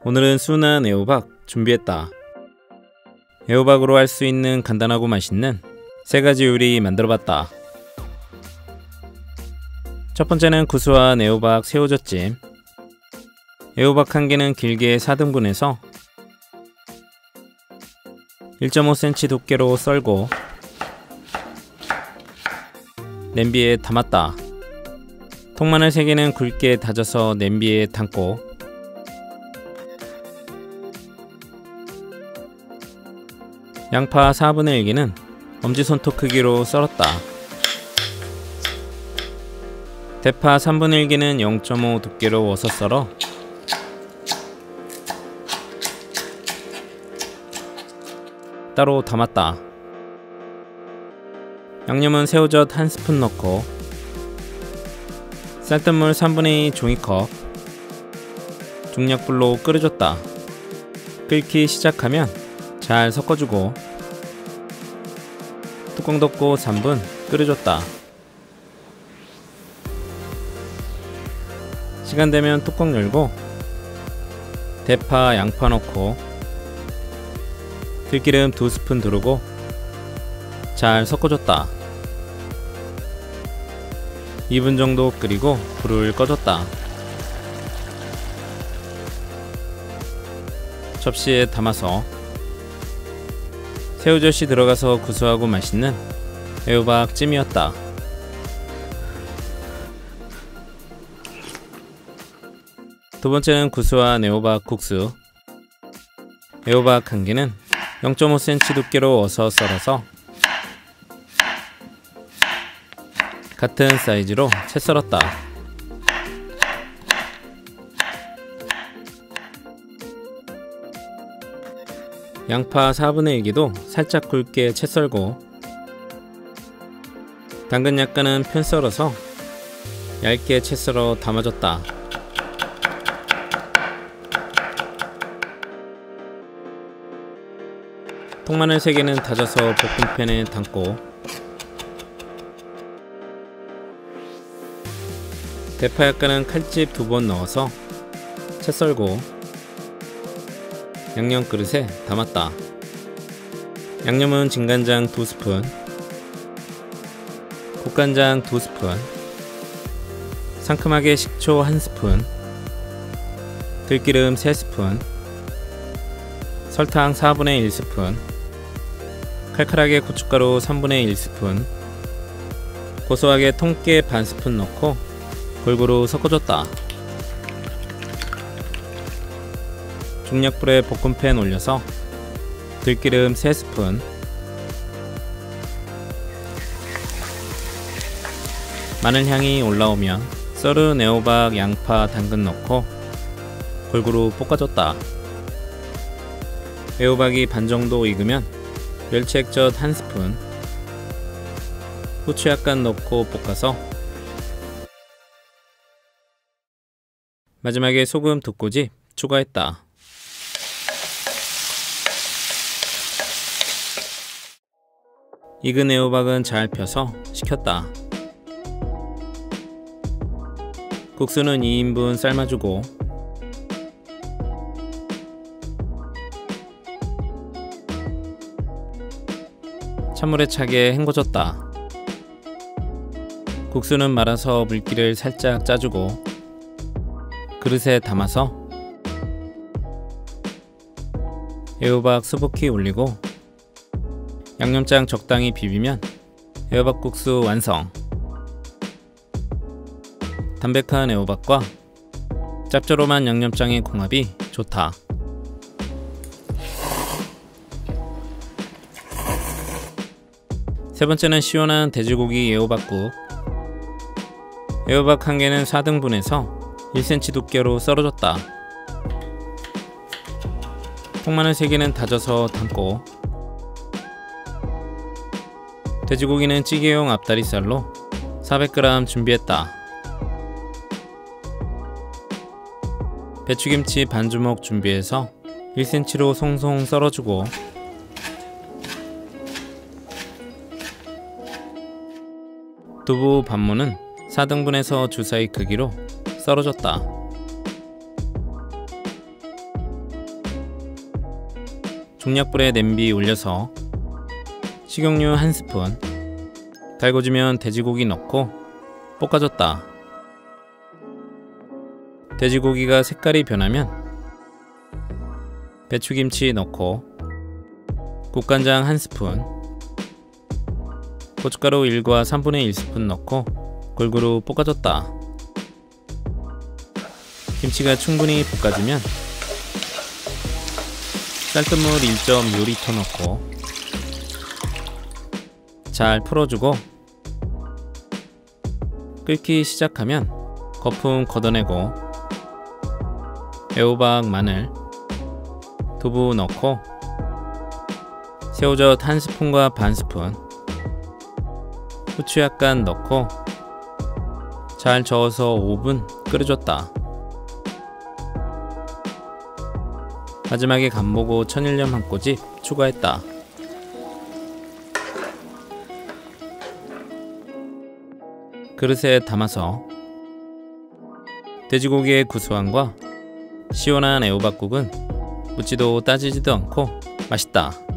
오늘은 순한 애호박 준비했다. 애호박으로 할 수 있는 간단하고 맛있는 3가지 요리 만들어봤다. 첫 번째는 구수한 애호박 새우젓찜. 애호박 1개는 길게 4등분해서 1.5cm 두께로 썰고 냄비에 담았다. 통마늘 3개는 굵게 다져서 냄비에 담고 양파 4분의 1개는 엄지손톱 크기로 썰었다. 대파 3분의 1개는 0.5 두께로 워서 썰어 따로 담았다. 양념은 새우젓 1스푼 넣고 쌀뜨물 3분의 2 종이컵 중약불로 끓여줬다. 끓기 시작하면 잘 섞어주고 뚜껑 덮고 3분 끓여줬다. 시간 되면 뚜껑 열고 대파, 양파 넣고 들기름 2스푼 두르고 잘 섞어줬다. 2분 정도 끓이고 불을 꺼줬다. 접시에 담아서 새우젓이 들어가서 구수하고 맛있는 애호박 찜이었다. 두 번째는 구수한 애호박 국수. 애호박 1개는 0.5cm 두께로 워서 썰어서 같은 사이즈로 채 썰었다. 양파 4분의 1개도 살짝 굵게 채 썰고 당근 약간은 편 썰어서 얇게 채 썰어 담아줬다. 통마늘 3개는 다져서 볶음팬에 담고 대파 약간은 칼집 2번 넣어서 채 썰고 양념 그릇에 담았다. 양념은 진간장 2스푼, 국간장 2스푼, 상큼하게 식초 1스푼, 들기름 3스푼, 설탕 4분의 1스푼, 칼칼하게 고춧가루 3분의 1스푼, 고소하게 통깨 반스푼 넣고 골고루 섞어줬다. 중약불에 볶음팬 올려서 들기름 3스푼, 마늘향이 올라오면 썰은 애호박, 양파, 당근 넣고 골고루 볶아줬다. 애호박이 반 정도 익으면 멸치 액젓 1스푼, 후추 약간 넣고 볶아서 마지막에 소금 2꼬집 추가했다. 익은 애호박은 잘 펴서 식혔다. 국수는 2인분 삶아주고 찬물에 차게 헹궈줬다. 국수는 말아서 물기를 살짝 짜주고 그릇에 담아서 애호박 수북히 올리고 양념장 적당히 비비면 애호박국수 완성. 담백한 애호박과 짭조름한 양념장의 궁합이 좋다. 세 번째는 시원한 돼지고기 애호박국. 애호박 1개는 4등분해서 1cm 두께로 썰어줬다. 통마늘 3개는 다져서 담고 돼지고기는 찌개용 앞다리살로 400g 준비했다. 배추김치 반주먹 준비해서 1cm로 송송 썰어주고 두부 반무는 4등분해서 주사위 크기로 썰어줬다. 중약불에 냄비 올려서 식용유 1스푼, 달궈지면 돼지고기 넣고 볶아줬다. 돼지고기가 색깔이 변하면 배추김치 넣고 국간장 1스푼, 고춧가루 1과 3분의 1스푼 넣고 골고루 볶아줬다. 김치가 충분히 볶아지면 쌀뜨물 1.5리터 넣고 잘 풀어주고 끓기 시작하면 거품 걷어내고 애호박, 마늘, 두부 넣고 새우젓 1스푼과 반스푼, 후추 약간 넣고 잘 저어서 5분 끓여줬다. 마지막에 간보고 천일염 한 꼬집 추가했다. 그릇에 담아서 돼지고기의 구수함과 시원한 애호박국은 묻지도 따지지도 않고 맛있다.